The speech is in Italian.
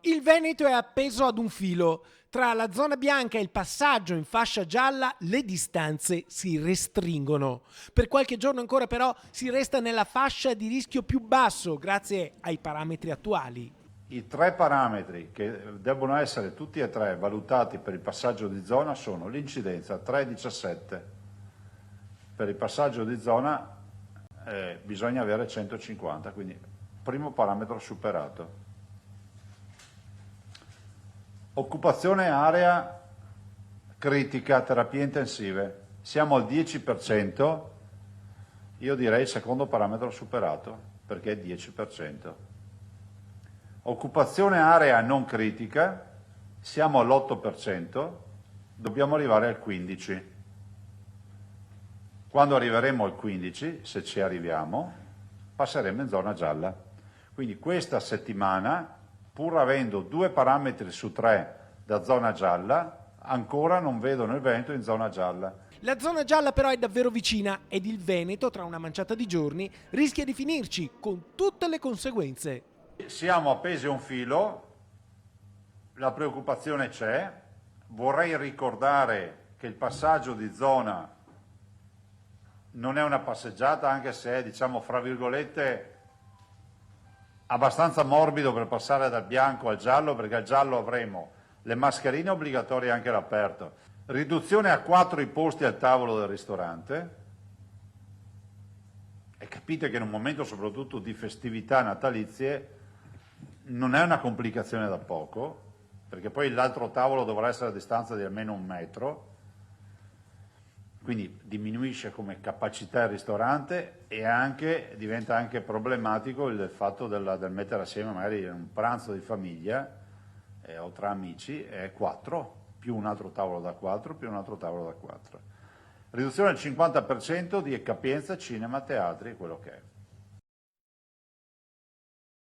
Il Veneto è appeso ad un filo. Tra la zona bianca e il passaggio in fascia gialla le distanze si restringono. Per qualche giorno ancora però si resta nella fascia di rischio più basso grazie ai parametri attuali. I tre parametri che debbono essere tutti e tre valutati per il passaggio di zona sono l'incidenza 3,17. Per il passaggio di zona bisogna avere 150, quindi primo parametro superato. Occupazione area critica, terapie intensive. Siamo al 10%, io direi il secondo parametro superato, perché è 10%. Occupazione area non critica, siamo all'8%, dobbiamo arrivare al 15%. Quando arriveremo al 15%, se ci arriviamo, passeremo in zona gialla. Quindi questa settimana, pur avendo 2 parametri su 3 da zona gialla, ancora non vedono il Veneto in zona gialla. La zona gialla però è davvero vicina ed il Veneto, tra una manciata di giorni, rischia di finirci con tutte le conseguenze. Siamo appesi a un filo, la preoccupazione c'è, vorrei ricordare che il passaggio di zona non è una passeggiata, anche se è, diciamo, fra virgolette, abbastanza morbido per passare dal bianco al giallo, perché al giallo avremo le mascherine obbligatorie anche all'aperto, riduzione a 4 i posti al tavolo del ristorante, e capite che in un momento soprattutto di festività natalizie non è una complicazione da poco, perché poi l'altro tavolo dovrà essere a distanza di almeno 1 metro, quindi diminuisce come capacità il ristorante e diventa anche problematico il fatto del mettere assieme magari un pranzo di famiglia o tra amici, 4, più un altro tavolo da 4, più un altro tavolo da 4. Riduzione del 50% di capienza, cinema, teatri, quello che è.